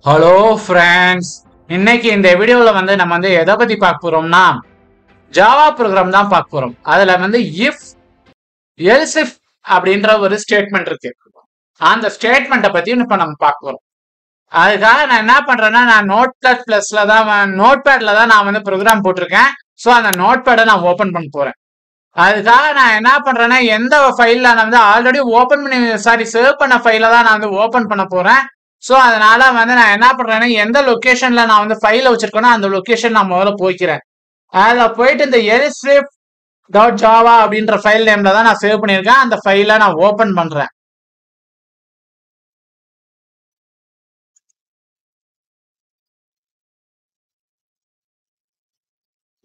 Hello friends, இன்னைக்கு இந்த வீடியோவில் நம்ம எதை பற்றி பார்க்க போகிறோம்னா ஜாவா ப்ரோக்ராம் தான் பார்க்க போகிறோம். அதில் இஃப் எல்ஸ் இஃப் அப்படின்ற ஒரு ஸ்டேட்மெண்ட் இருக்கு. அந்த ஸ்டேட்மெண்ட்டை பற்றி இப்போ நம்ம பார்க்க போகிறோம். அதுக்காக நான் என்ன பண்ணுறேன்னா, நான் நோட் பேடில் தான் நான் ப்ரோக்ராம் போட்டிருக்கேன். ஸோ அந்த நோட் பேடை நான் ஓப்பன் பண்ண போகிறேன். அதுக்காக நான் என்ன பண்ணுறேன்னா, எந்த ஃபைலில் நான் ஆல்ரெடி ஓப்பன் பண்ணி சேவ் பண்ண ஃபைலை தான் நான் ஓப்பன் பண்ண போகிறேன். ஸோ அதனால நான் என்ன பண்றேன்னா, எந்த லொக்கேஷன்ல நான் ஃபைல வச்சிருக்கேனோ அந்த லொக்கேஷன் நான் முதல்ல போய்க்கிறேன். அதில் போயிட்டு இந்த elsif.java அப்படின்ற ஃபைல் நேம்ல தான் நான் சேவ் பண்ணியிருக்கேன். அந்த ஃபைலை நான் ஓப்பன் பண்றேன்.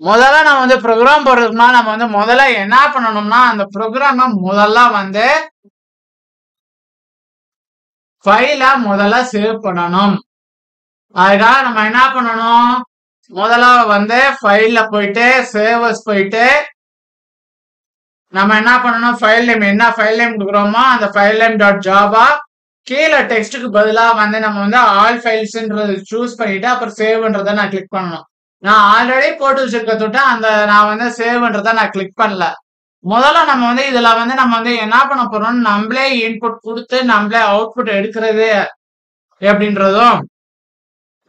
முதல்ல நான் ப்ரோக்ராம் போடுறதுக்குனா நம்ம முதல்ல என்ன பண்ணணும்னா, அந்த ப்ரோக்ராம முதல்ல ஃபைலை முதல்ல சேவ் பண்ணணும். அதுக்காக நம்ம என்ன பண்ணணும், முதல்ல ஃபைல்ல போயிட்டு சேவர்ஸ் போயிட்டு நம்ம என்ன பண்ணணும், ஃபைல் நேம் என்ன ஃபைல் நேம் கொடுக்குறோமோ அந்த ஃபைல் நேம் .java கீழே டெக்ஸ்ட்டுக்கு பதிலாக நம்ம ஆல் ஃபைல்ஸ்ன்றது சூஸ் பண்ணிட்டு அப்புறம் சேவ்ன்றதை நான் கிளிக் பண்ணணும். நான் ஆல்ரெடி போட்டு வச்சிருக்க தொட்டு அந்த நான் சேவ்ன்றதை நான் கிளிக் பண்ணல. முதல்ல நம்ம இதுல நம்ம என்ன பண்ண போறோம், நம்மளே இன்புட் கொடுத்து நம்மளே அவுட்புட் எடுக்கிறது அப்படின்றதும்,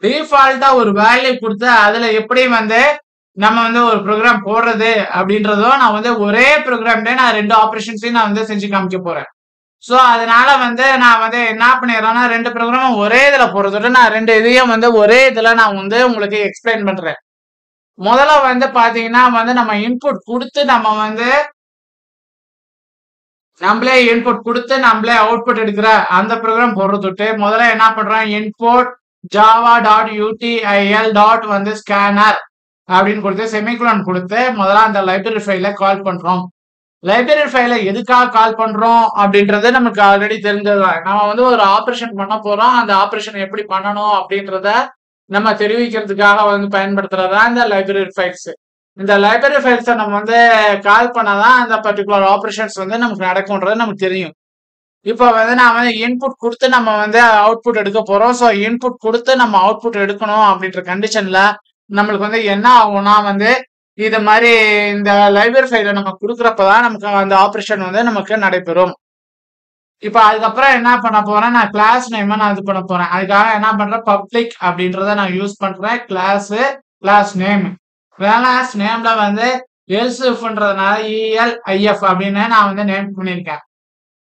டிஃபால்ட்டா ஒரு வேல்யூ கொடுத்து அதுல எப்படி நம்ம ஒரு ப்ரோக்ராம் போடுறது அப்படின்றதும் நான் ஒரே ப்ரோக்ராம்ல நான் ரெண்டு ஆப்ரேஷன்ஸையும் நான் செஞ்சு காமிக்க போறேன். ஸோ அதனால நான் என்ன பண்ணிடுறேன்னா, ரெண்டு ப்ரோக்ராமும் ஒரே இதுல போடுறதோட நான் ரெண்டு இதையும் ஒரே இதுல நான் உங்களுக்கு எக்ஸ்பிளைன் பண்றேன். முதல்ல பாத்தீங்கன்னா நம்ம இன்புட் கொடுத்து நம்மளே இன்புட் கொடுத்து நம்மளே அவுட்புட் எடுக்கிற அந்த ப்ரோக்ராம் போடுறதுட்டு முதல்ல என்ன பண்றோம், இன்புட் java.util ஸ்கேனர் அப்படின்னு கொடுத்து செமிகுலன் கொடுத்து முதல்ல அந்த லைப்ரரி ஃபைலை கால் பண்றோம். லைப்ரரி ஃபைலை எதுக்காக கால் பண்றோம் அப்படின்றது நமக்கு ஆல்ரெடி தெரிஞ்சதுதான். நம்ம ஒரு ஆப்ரேஷன் பண்ண போறோம். அந்த ஆப்ரேஷன் எப்படி பண்ணணும் அப்படின்றத நம்ம தெரிவிக்கிறதுக்காக பயன்படுத்துறதா இந்த லைப்ரரி ஃபைல்ஸ். இந்த லைப்ரரி ஃபைல்ஸை நம்ம கால் பண்ணாதான் அந்த பர்டிகுலர் ஆப்ரேஷன்ஸ் நமக்கு நடக்கும்ன்றது நமக்கு தெரியும். இப்போ நான் இன்புட் கொடுத்து நம்ம அவுட்புட் எடுக்க போறோம். ஸோ இன்புட் கொடுத்து நம்ம அவுட்புட் எடுக்கணும் அப்படின்ற கண்டிஷன்ல நம்மளுக்கு என்ன ஆகும்னா, இது மாதிரி இந்த லைப்ரரி ஃபைலை நம்ம கொடுக்குறப்பதான் நமக்கு அந்த ஆப்ரேஷன் நமக்கு நடைபெறும். இப்போ அதுக்கப்புறம் என்ன பண்ண போறேன், நான் கிளாஸ் நேம் நான் இது பண்ண போறேன். அதுக்காக என்ன பண்றேன், பப்ளிக் அப்படின்றத நான் யூஸ் பண்றேன். கிளாஸ் நேம் கிளாஸ் நேம்ல எல்ஸ்இஃப்ன்றதுனால ELIF அப்படின்னு நான் நேம் பண்ணியிருக்கேன்.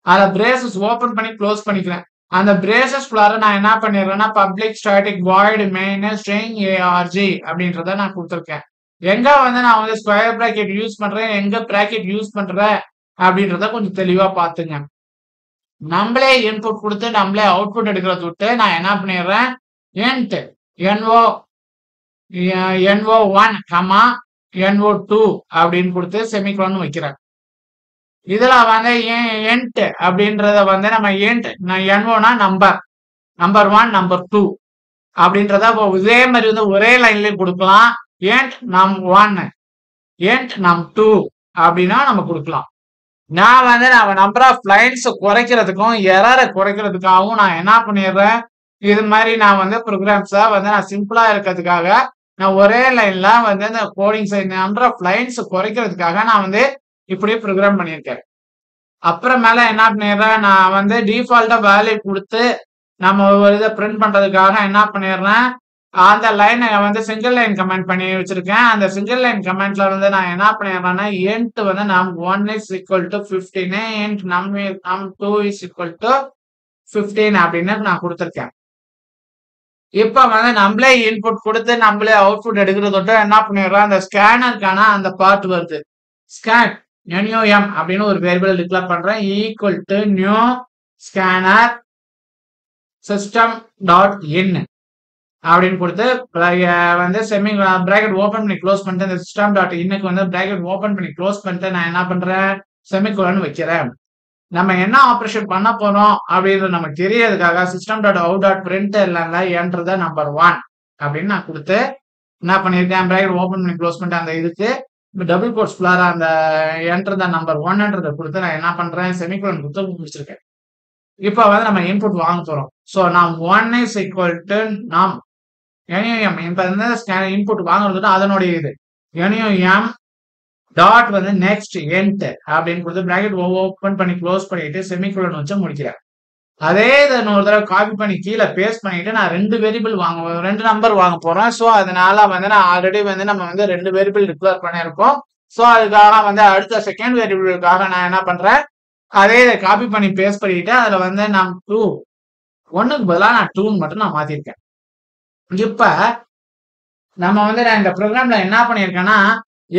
அதை பிரேசஸ் ஓபன் பண்ணி க்ளோஸ் பண்ணிக்கிறேன். அந்த பிரேசஸ் குள்ளார நான் என்ன பண்ணிடுறேன்னா, public static void main string ARG அப்படின்றத நான் கொடுத்துருக்கேன். எங்க நான் ஸ்கொயர் பிராக்கெட் யூஸ் பண்றேன், எங்க பிராக்கெட் யூஸ் பண்றேன் அப்படின்றத கொஞ்சம் தெளிவா பாத்துங்க. நம்மளே இன்புட் கொடுத்து நம்மளே அவுட்புட் எடுக்கிறத விட்டு நான் என்ன பண்ணிடுறேன், NO1 NO2 அப்படின்னு கொடுத்து செமிகுலன் வைக்கிறேன். இதுல என்ட் அப்படின்றத நம்ம NO நம்பர் 1 நம்பர் 2 அப்படின்றத இதே மாதிரி ஒரே லைன்லயும் கொடுக்கலாம். num1 num2 அப்படின்னா நம்ம கொடுக்கலாம். நான் நம்பர் ஆஃப் லைன்ஸ் குறைக்கிறதுக்கும் எரரை குறைக்கிறதுக்காகவும் நான் என்ன பண்ணிடுறேன், இது மாதிரி நான் ப்ரோக்ராம்ஸை நான் சிம்பிளா இருக்கிறதுக்காக நான் ஒரே லைன்ல இந்த coding side number of lines குறைக்கிறதுக்காக நான் இப்படி ப்ரோக்ராம் பண்ணியிருக்கேன். அப்புறமேல என்ன பண்ணிடுறேன், நான் டிஃபால்ட்டா வேல்யூ கொடுத்து நம்ம ஒரு இதை பிரிண்ட் பண்றதுக்காக என்ன பண்ணிடுறேன், அந்த லைனை சிங்கிள் லைன் கமெண்ட் பண்ணி வச்சிருக்கேன். அந்த சிங்கிள் லைன் கமெண்ட்ல நான் என்ன பண்ணிடுறேன்னா, end num1 is equal to 15 and num2 is equal to 15 அப்படின்னு நான் கொடுத்துருக்கேன். இப்ப நம்மளே இன்புட் கொடுத்து நம்மளே அவுட்புட் எடுக்கிறதோட என்ன பண்ணிடுறோம், அந்த ஸ்கேனருக்கான அந்த பார்ட் வருது. ஸ்கேன் NUM அப்படின்னு ஒரு வேரியபிள் டிக்ளேர் பண்றேன், equal to new scanner system.in அப்படின்னு கொடுத்து செமி பிராக்கெட் ஓபன் பண்ணி க்ளோஸ் பண்ணிட்டு இந்த system.inக்கு பிராக்கெட் ஓபன் பண்ணி க்ளோஸ் பண்ணிட்டு நான் என்ன பண்றேன், செமிகோலன் வைக்கிறேன். நம்ம என்ன ஆப்ரேஷன் பண்ண போறோம் அப்படின்றது நமக்கு தெரியறதுக்காக system.out.print என்றத நம்பர் 1 அப்படின்னு நான் கொடுத்து என்ன பண்ணியிருக்கேன், பிராக்கெட் ஓபன் பண்ணி க்ளோஸ் பண்ணிட்டு அந்த இதுக்கு டபுள் கோட்ஸ் ஃபுல்லார அந்த என்டர் த நம்பர் 1ன்றதை கொடுத்து நான் என்ன பண்றேன், செமிகோலன் கொடுத்து முடிச்சிருக்கேன். இப்போ வந்து நம்ம இன்புட் வாங்க போறோம். ஸோ நாம் 1 இஸ் ஈக்குவல் டு நாம் NUM இப்போ வந்து இன்புட் வாங்குறது அதனுடைய இது NUM டாட் வந்து நெக்ஸ்ட் எண்ட் அப்படின்னு கொடுத்து பிராக்கெட் ஓப்பன் பண்ணி க்ளோஸ் பண்ணிட்டு செமிகோலன் வச்சு முடிக்கிறேன். அதே இதை ஒரு தடவை காப்பி பண்ணி கீழே பேஸ்ட் பண்ணிட்டு நான் 2 வேரியபிள் ரெண்டு நம்பர் வாங்க போறேன். ஸோ அதனால வந்து நான் ஆல்ரெடி வந்து நம்ம வந்து 2 வேரியபிள் டிக்ளேர் பண்ணியிருக்கோம். ஸோ அதுக்காக வந்து அடுத்த செகண்ட் வேரியபிளுக்காக நான் என்ன பண்றேன், அதே இதை காப்பி பண்ணி பேஸ்ட் பண்ணிட்டு அதுல வந்து நான் 2 1க்கு பதிலாக நான் 2 மட்டும் நான் மாத்திருக்கேன். இப்ப நம்ம வந்து நான் இந்த ப்ரோக்ராம்ல என்ன பண்ணியிருக்கேன்னா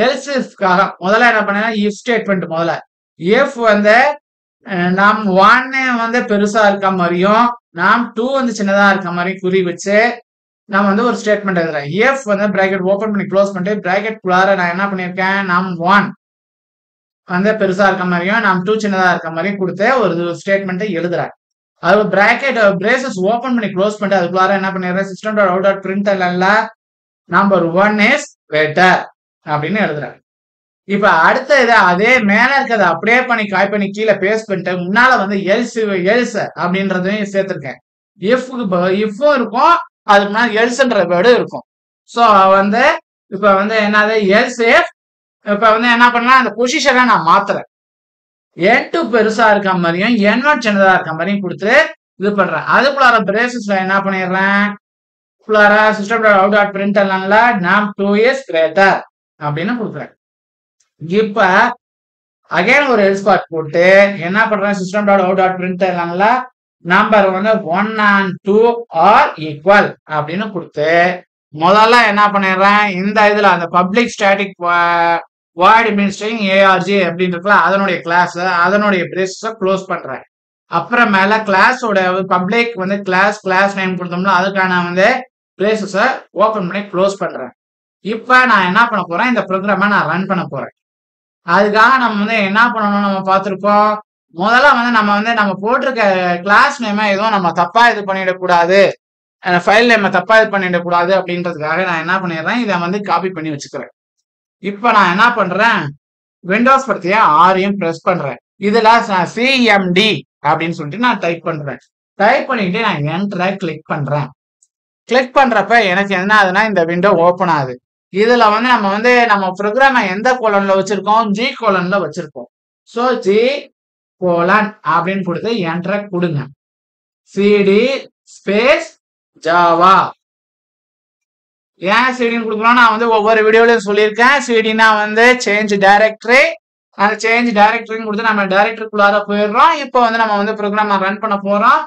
எல்சிஃப்காக முதல்ல என்ன பண்ணேன்னா இஃப் ஸ்டேட்மெண்ட் முதல்ல இஃப் வந்து நாம் 1 வந்து பெருசா இருக்க மாதிரியும் நாம் 2 வந்து சின்னதா இருக்க மாதிரி குறி வச்சு நான் வந்து ஒரு ஸ்டேட்மெண்ட் எழுதுறேன். எஃப் வந்து பிராக்கெட் ஓப்பன் பண்ணி க்ளோஸ் பண்ணிட்டு பிராக்கெட் குள்ளார நான் என்ன பண்ணியிருக்கேன், நாம் 1 வந்து பெருசா இருக்க மாதிரியும் நாம் 2 சின்னதா இருக்க மாதிரியும் கொடுத்து ஒரு ஸ்டேட்மெண்ட்டை எழுதுறேன். அது பிராக்கெட் பிரேசஸ் ஓப்பன் பண்ணி க்ளோஸ் பண்ணிட்டு அதுக்குள்ளார என்ன பண்ணிடுறேன், சிஸ்டம் டாட் அவுட் டாட் பிரிண்டெல்ல நம்பர் 1 இஸ் கிரேட்டர் அப்படின்னு எழுதுறேன். இப்ப அடுத்த இதை அதே மேல இருக்கிறத அப்படியே பண்ணி காய் பண்ணி கீழே பேஸ்ட் பண்ணிட்டு முன்னால வந்து எல்ஸ் அப்படின்றதையும் சேர்த்திருக்கேன். இஃப்பும் இருக்கும், அதுக்கு முன்னாடி எல்ஸ்ன்ற வேர்டு இருக்கும். ஸோ வந்து இப்ப வந்து என்னது எல்ஸ் இஃப் இப்ப வந்து என்ன பண்ணலாம், அந்த பொசிஷனை நான் மாத்துறேன். N2 பெருசா இருக்க மாதிரியும் N1 சின்னதா இருக்க மாதிரியும் கொடுத்து இது பண்றேன். அதுக்குள்ளார பிரேசஸ்ல என்ன பண்ணிடுறேன், சிஸ்டம் டாட் அவுட் டாட் பிரிண்டெல்ல நாம் 2 இஸ் கிரேட்டர் அப்படின்னு கொடுக்குறேன். இப்ப அகைன் ஒரு எல்ஸ் பார்ட் போட்டு என்ன பண்றேன், சிஸ்டம் டாட் அவுட் டாட் பிரிண்டெல்ல நம்பர் வந்து 1 and 2 ஆர் ஈக்குவல் அப்படின்னு கொடுத்து முதல்ல என்ன பண்ணிடுறேன், இந்த இதுல அந்த பப்ளிக் ஸ்டாட்டிக் வாய்ட் மீன்ஸ்ட்ரிங் ARG அப்படின்னு இருக்குல்ல அதனுடைய கிளாஸ் அதனுடைய பிரேசஸை க்ளோஸ் பண்றேன். அப்புறமேல கிளாஸோட பப்ளிக் வந்து கிளாஸ் நேம் கொடுத்தோம்னா அதுக்கான வந்து பிரேசஸை ஓப்பன் பண்ணி க்ளோஸ் பண்றேன். இப்ப நான் என்ன பண்ண போறேன், இந்த ப்ரோக்ராமை நான் ரன் பண்ண போறேன். அதுக்காக நம்ம வந்து என்ன பண்ணணும், நம்ம பார்த்துருக்கோம் முதல்ல வந்து நம்ம போட்டிருக்க கிளாஸ் நேமை எதுவும் நம்ம தப்பா இது பண்ணிடக்கூடாது, ஃபைல் நேமை தப்பா இது பண்ணிடக்கூடாது அப்படின்றதுக்காக நான் என்ன பண்ணிடுறேன், இதை வந்து காப்பி பண்ணி வச்சுக்கிறேன். இப்ப நான் என்ன பண்றேன், விண்டோஸ் படுத்திய ஆரையும் பிரஸ் பண்றேன். இதுல CMD அப்படின்னு சொல்லிட்டு நான் டைப் பண்றேன். டைப் பண்ணிட்டு நான் என்டரை கிளிக் பண்றேன். கிளிக் பண்றப்ப எனக்கு என்ன ஆகுதுன்னா இந்த விண்டோ ஓப்பன் ஆகுது. இதுல வந்து நம்ம ப்ரோக்ராமை எந்த கோலன்ல வச்சிருக்கோம், G கோலன்ல வச்சிருக்கோம். ஸோ G கோலன் அப்படின்னு கொடுத்து என்டரை கொடுங்க. CD space Java. ஏன் சிடின்னு கொடுக்குறோம், நான் வந்து ஒவ்வொரு வீடியோலையும் சொல்லியிருக்கேன். சிடினா வந்து சேஞ்ச் டைரக்டரி, அந்த சேஞ்ச் டைரக்டரின்னு கொடுத்து நம்ம டைரக்டரிக்குள்ளார போயிடுறோம். இப்போ வந்து நம்ம வந்து ப்ரோக்ராம் ரன் பண்ண போறோம்.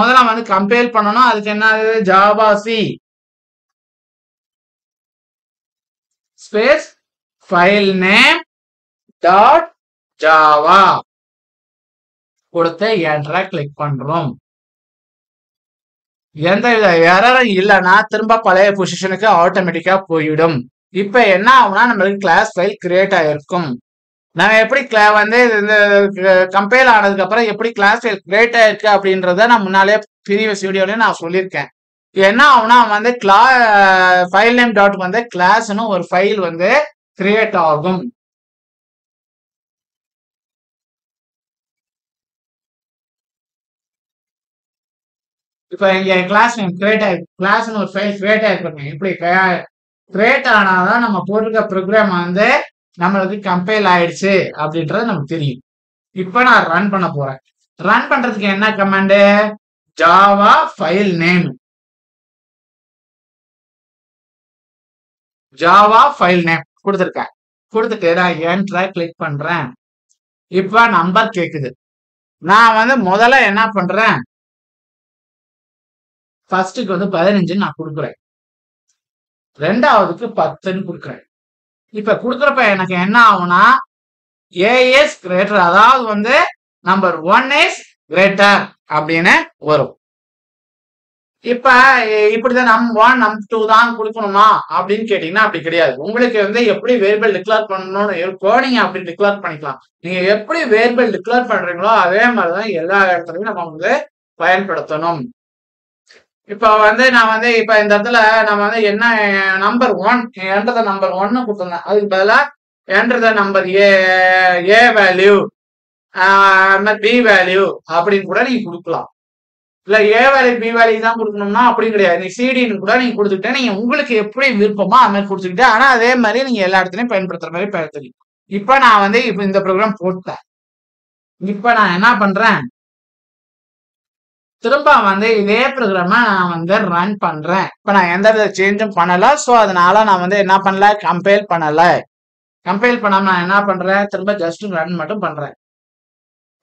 முதல்ல வந்து கம்பைல் பண்ணணும். அதுக்கு என்ன Java C space file name dot Java கொடுத்து என்டரை கிளிக் பண்றோம். எந்த வித எரரும் இல்லைன்னா திரும்ப பழைய பொசிஷனுக்கு ஆட்டோமேட்டிக்கா போயிடும். இப்ப என்ன ஆகும்னா நம்மளுக்கு கிளாஸ் ஃபைல் கிரியேட் ஆயிருக்கும். நம்ம எப்படி வந்து இந்த கம்பைல் ஆனதுக்கு அப்புறம் எப்படி கிளாஸ் ஃபைல் கிரியேட் ஆயிருக்கு அப்படின்றத நான் முன்னாலே ப்ரீவியஸ் வீடியோலயே நான் சொல்லியிருக்கேன். என்ன ஆகும்னா வந்து ஃபைல் நேம் டாட் வந்து கிளாஸ்னு ஒரு ஃபைல் வந்து கிரியேட் ஆகும். இப்ப இங்க கிளாஸ் நேம் கிரியேட் ஆயிருக்கு, கிளாஸ்னு ஒரு ஃபைல் கிரியேட் ஆயிருக்கு. இப்படி கிரியேட் ஆனாதான் நம்ம போட்டிருக்க ப்ரோக்ராம் வந்து நம்மளுக்கு கம்பைல் ஆயிடுச்சு அப்படின்றது நமக்கு தெரியும். இப்ப நான் ரன் பண்ண போறேன். ரன் பண்றதுக்கு என்ன command, Java file name, Java file name கொடுத்துருக்கேன். கொடுத்துட்டு நான் என்டரை கிளிக் பண்றேன். இப்ப நம்பர் கேக்குது. நான் வந்து முதல்ல என்ன பண்றேன், ஃபர்ஸ்ட்டுக்கு வந்து 15 நான் கொடுக்குறேன், ரெண்டாவதுக்கு 10 கொடுக்குறேன். இப்ப கொடுக்குறப்ப எனக்கு என்ன ஆகும்னா ஏஎஸ் கிரேட்டர், அதாவது வந்து நம்பர் 1 இஸ் கிரேட்டர் அப்படின்னு வரும். இப்ப இப்படிதான் நம் 1 நம் 2 தான் கொடுக்கணுமா அப்படின்னு கேட்டீங்கன்னா அப்படி கிடையாது. உங்களுக்கு வந்து எப்படி வேரியபிள் டிக்ளேர் பண்ணணும்னு இருக்கோ நீங்க அப்படி டிக்ளேர் பண்ணிக்கலாம். நீங்க எப்படி வேரியபிள் டிக்ளேர் பண்றீங்களோ அதே மாதிரிதான் எல்லா இடத்துலயும் நம்ம வந்து பயன்படுத்தணும். இப்ப வந்து நான் வந்து இப்ப இந்த இடத்துல நம்ம வந்து என்ன நம்பர் 1 என்டர் த நம்பர் 1 கொடுத்துருந்தேன். அதுக்கு பதிலா enter the number A value B value அப்படின்னு கூட நீங்க கொடுக்கலாம். இல்ல ஏ வேல்யூ பி வேல்யூ தான் கொடுக்கணும்னா அப்படி கிடையாது. நீ சிடின்னு கூட நீங்க கொடுத்துக்கிட்டே நீங்க உங்களுக்கு எப்படி விருப்பமோ அது மாதிரி கொடுத்துக்கிட்டே, ஆனா அதே மாதிரி நீங்க எல்லா இடத்துலயும் பயன்படுத்துற மாதிரி பயன்படுத்திக்கலாம். இப்ப நான் வந்து இப்ப இந்த ப்ரோக்ராம் போட்டேன். இப்ப நான் என்ன பண்றேன், திரும்ப வந்து இதே ப்ரோக்ராம நான் வந்து ரன் பண்றேன். இப்ப நான் எந்த வித சேஞ்சும் பண்ணல. சோ அதனால நான் வந்து என்ன பண்ணல, கம்பைல் பண்ணல. கம்பைல் பண்ணாம நான் என்ன பண்றேன், திரும்ப ஜஸ்ட் ரன் மட்டும் பண்றேன்.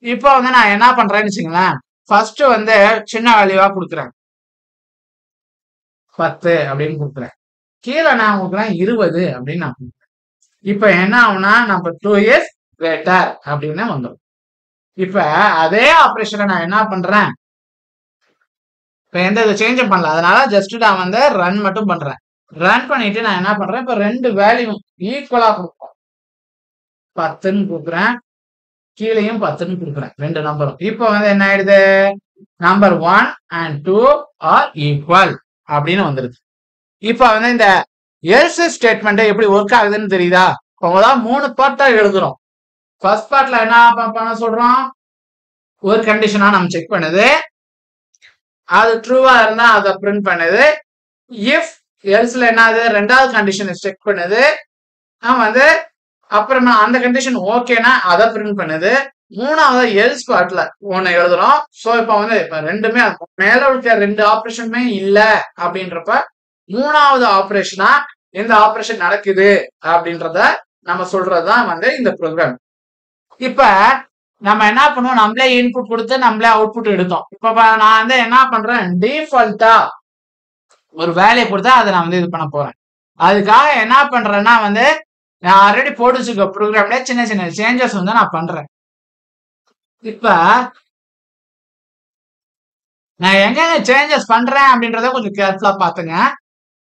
இப்போ வந்து நான் என்ன பண்றேன்னு வச்சுங்களேன், ஃபர்ஸ்ட் வந்து சின்ன வேல்யூவா கொடுக்குறேன், 10 அப்படின்னு கொடுக்குறேன். கீழே நான் கொடுக்குறேன் 20 அப்படின்னு நான் கொடுக்குறேன். இப்ப என்ன ஆகும்னா நம்ம 2 இயர்ஸ் லேட்டர் அப்படின்னு வந்துடும். இப்ப அதே ஆபரேஷனை நான் என்ன பண்றேன், இப்ப எந்த இது சேஞ்சும் பண்ணல. அதனால ஜஸ்ட் நான் வந்து ரன் மட்டும் பண்றேன். ரன் பண்ணிட்டு நான் என்ன பண்றேன், இப்ப ரெண்டு வேல்யூ ஈக்குவலா கொடுப்போம். 10ன்னு கொடுக்குறேன், கீழேயும் 10ன்னு கொடுக்குறேன், ரெண்டு நம்பரும். இப்போ வந்து என்ன ஆயிடுது, நம்பர் 1 and 2 ஆர் ஈக்குவல் அப்படின்னு வந்துருது. இப்ப வந்து இந்த எல்ஸ் ஸ்டேட்மெண்ட் எப்படி ஒர்க் ஆகுதுன்னு தெரியுதா? இப்பதான் 3 பார்ட்டா எழுதுறோம். ஃபர்ஸ்ட் பார்ட்ல என்ன பண்ண சொல்றோம், ஒரு கண்டிஷனா நம்ம செக் பண்ணுது, அது ட்ரூவா இருந்தா அதை பிரிண்ட் பண்ணுது. இஃப் எல்ஸ்ல என்னது, ரெண்டாவது கண்டிஷனை செக் பண்ணுது, வந்து அப்புறமா அந்த கண்டிஷன் ஓகேனா அதை பிரிண்ட் பண்ணுது. மூணாவது எல்ஸ் பார்ட்ல ஒன்னு எழுதுறோம். சோ இப்ப வந்து இப்ப ரெண்டுமே மேல இருக்க ரெண்டு ஆபரேஷனுமே இல்ல அப்படின்றப்ப மூணாவது ஆபரேஷனா எந்த ஆபரேஷன் நடக்குது அப்படின்றத நம்ம சொல்றதுதான் வந்து இந்த ப்ரோக்ராம். இப்ப நம்ம என்ன பண்ணுவோம், நம்மளே இன்புட் கொடுத்து நம்மளே அவுட்புட் எடுத்தோம். இப்ப நான் வந்து என்ன பண்றேன், டிஃபால்ட்டா ஒரு வேலையை கொடுத்தா அதை நான் வந்து இது பண்ண போறேன். அதுக்காக என்ன பண்றேன்னா வந்து நான் ஆல்ரெடி போட்டு வச்சிருக்க ப்ரோக்ராம்ல சின்ன சின்ன சேஞ்சஸ் வந்து நான் பண்றேன். இப்ப நான் எங்க சேஞ்சஸ் பண்றேன் அப்படின்றத கொஞ்சம் கேர்ஃபுல்லா பாத்துங்க.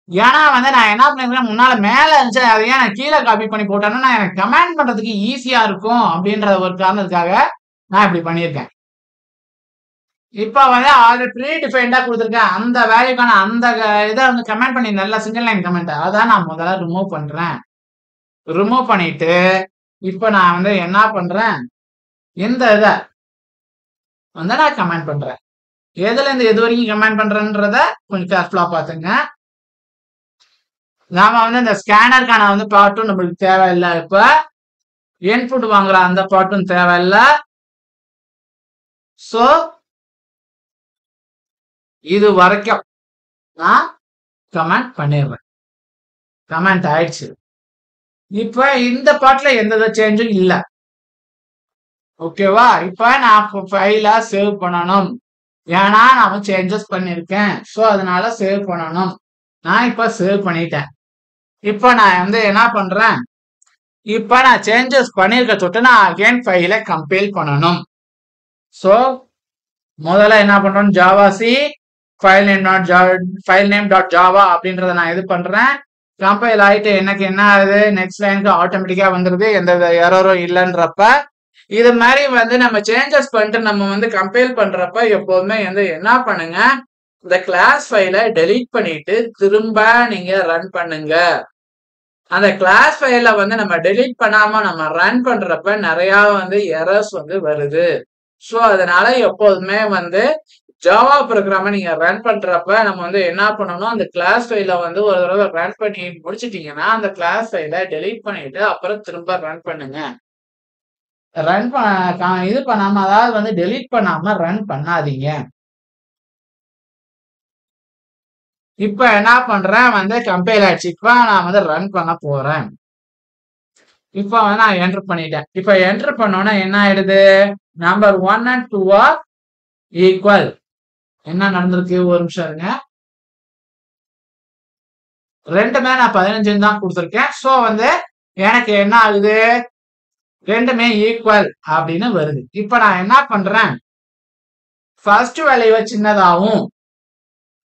ஏன்னா வந்து நான் என்ன பண்ணிருக்கேன், முன்னால மேல இருந்துச்சு அதையே நான் கீழே காப்பி பண்ணி போட்டேன்னா எனக்கு கமெண்ட் பண்றதுக்கு ஈஸியா இருக்கும் அப்படின்ற ஒரு காரணத்துக்காக நான் இப்படி பண்ணியிருக்கேன். இப்ப வந்து ஆல்ரெடி ப்ரீ டிஃபைன்டா கொடுத்துருக்கேன், அந்த வேல்யூக்கான அந்த இதை வந்து கமெண்ட் பண்ணி நல்லா சிங்கிள் லைன் கமெண்ட் அதான் நான் முதல்ல ரிமூவ் பண்றேன். ரிமூவ் பண்ணிட்டு இப்ப நான் வந்து என்ன பண்றேன், இந்த இதை வந்து நான் கமெண்ட் பண்றேன். எதுல இருந்து எது வரைக்கும் கமெண்ட் பண்றேன்றத கொஞ்சம் கேர்ஃபுல்லா பாத்துங்க. நாம வந்து இந்த ஸ்கேனருக்கான வந்து பார்ட்டும் நம்மளுக்கு தேவையில்லை. இப்ப இன்புட் வாங்குற அந்த பார்ட்டும் தேவையில்லை. சோ இது வரைக்கும் நான் கமெண்ட் பண்ணிடுறேன். கமெண்ட் ஆயிடுச்சு. இப்ப இந்த பார்ட்ல எந்த சேஞ்சும் இல்லை. ஓகேவா? இப்ப நான் ஃபைலா சேவ் பண்ணணும், ஏன்னா நாம சேஞ்சஸ் பண்ணிருக்கேன். சோ அதனால சேவ் பண்ணணும். நான் இப்ப சேவ் பண்ணிட்டேன். இப்ப நான் வந்து என்ன பண்றேன், இப்ப நான் சேஞ்சஸ் பண்ணிருக்க தொட்டு நான் அகைன் ஃபைலை கம்பைல் பண்ணணும். சோ முதல்ல என்ன பண்றோம், javac file name dot Java அப்படின்றத நான் இது பண்றேன். கம்பைல் ஆயிட்டு எனக்கு என்ன ஆகுது, நெக்ஸ்ட் லைனுக்கு ஆட்டோமேட்டிக்கா வந்துருது, எந்த எரரும் இல்லைன்றப்ப. இது மாதிரி வந்து நம்ம சேஞ்சஸ் பண்ணிட்டு நம்ம வந்து கம்பைல் பண்றப்ப எப்போதுமே வந்து என்ன பண்ணுங்க, இந்த கிளாஸ் ஃபைலை டெலீட் பண்ணிட்டு திரும்ப நீங்க ரன் பண்ணுங்க. அந்த கிளாஸ் ஃபைல வந்து நம்ம டெலீட் பண்ணாம நம்ம ரன் பண்றப்ப நிறைய வந்து எரர்ஸ் வந்து வருது. ஸோ அதனால எப்போதுமே வந்து ஜாவா ப்ரோக்ராம நீங்க ரன் பண்றப்ப நம்ம வந்து என்ன பண்ணணும், அந்த கிளாஸ் ஃபைல வந்து ஒரு தடவை ரன் பண்ணி முடிச்சிட்டீங்கன்னா அந்த கிளாஸ் ஃபைலை டெலீட் பண்ணிட்டு அப்புறம் திரும்ப ரன் பண்ணுங்க. ரன் இது பண்ணாம, அதாவது வந்து டெலீட் பண்ணாம ரன் பண்ணாதீங்க. இப்ப என்ன பண்றேன், வந்து கம்பைல் ஆயிடுச்சு. இப்ப நான் வந்து ரன் பண்ண போறேன். இப்ப வந்து நான் என்டர் பண்ணிட்டேன். இப்ப என்டர் பண்ணோன்னா என்ன ஆயிடுது, நம்பர் 1 and 2 ஆர் ஈக்குவல். என்ன நடந்திருக்கு, ஒரு நிமிஷம் இருங்க. ரெண்டுமே நான் 15 தான் கொடுத்துருக்கேன். சோ வந்து எனக்கு என்ன ஆகுது, ரெண்டுமே ஈக்குவல் அப்படின்னு வருது. இப்ப நான் என்ன பண்றேன், ஃபர்ஸ்ட் வேல்யூவை சின்னதாகவும்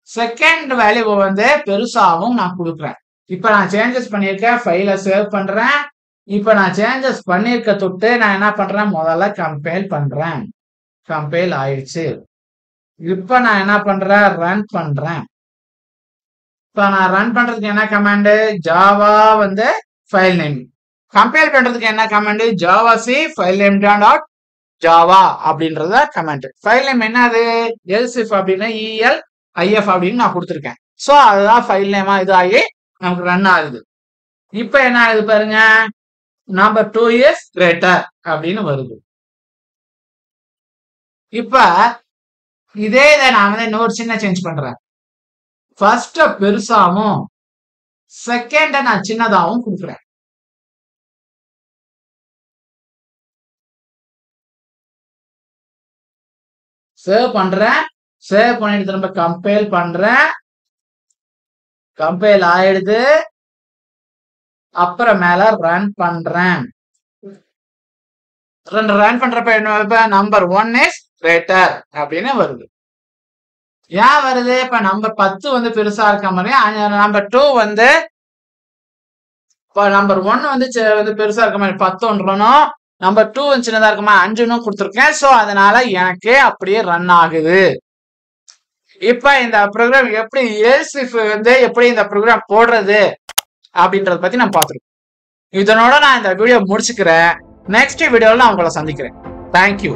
செகண்ட் வேல்யூவை வந்து பெருசாகவும் நான் கொடுக்குறேன். இப்ப நான் சேஞ்சஸ் பண்ணியிருக்கேன், ஃபைலை சேவ் பண்றேன். இப்ப நான் சேஞ்சஸ் பண்ணிருக்க தொட்டு நான் என்ன பண்றேன், முதல்ல கம்பைல் பண்றேன். கம்பைல் ஆயிடுச்சு. இப்ப நான் என்ன பண்றேன், ரன் பண்றேன். இப்ப நான் ரன் பண்றதுக்கு என்ன கமாண்ட், ஜாவா வந்து ஃபைல் நேம். கம்பைல் பண்றதுக்கு என்ன command, Java C file name dot Java அப்படின்றத கமெண்ட். ஃபைல் நேம் என்னது? எல்சிஃப் அப்படின்னா இஎல் ஐஎஃப் அப்படின்னு நான் கொடுத்துருக்கேன். ஸோ அதுதான் ஃபைல் நேமா இதாகி நமக்கு ரன் ஆகுது. இப்ப என்ன ஆகுது பாருங்க, நம்பர் 2 இஸ் கிரேட்டர் அப்படின்னு வருது. இப்ப இதே இதை நான் வந்து இன்னொரு சின்ன சேஞ்ச் பண்றேன். ஃபர்ஸ்ட் பெருசாவும் செகண்ட நான் சின்னதாகவும் கொடுக்குறேன். சேவ் பண்றேன். சேவ் பண்ணிட்டு திரும்ப கம்பைல் பண்றேன். கம்பைல் ஆயிடுது. அப்புறம் மேல ரன் பண்றேன். ரன் பண்றப்ப என்ன, நம்பர் 1 இஸ் கிரேட்டர் அப்படின்னு வருது. ஏன் வருது? இப்ப நம்பர் 10 வந்து பெருசா இருக்க மாதிரி நம்பர் 2 வந்து நம்பர் 1 வந்து பெருசா இருக்க மாதிரி 10 நம்பர் 2 வந்து சின்னதா இருக்க மாதிரி 5 கொடுத்துருக்கேன். சோ அதனால எனக்கு அப்படியே ரன் ஆகுது. இப்ப இந்த ப்ரோக்ராம் எப்படி எல்சிஃப் வந்து எப்படி இந்த ப்ரோக்ராம் போடுறது அப்படின்றத பத்தி நான் பார்த்துருக்கோம். இதனோட நான் இந்த வீடியோ முடிச்சுக்கிறேன். நெக்ஸ்ட் வீடியோல நான் உங்களை சந்திக்கிறேன். தேங்க்யூ.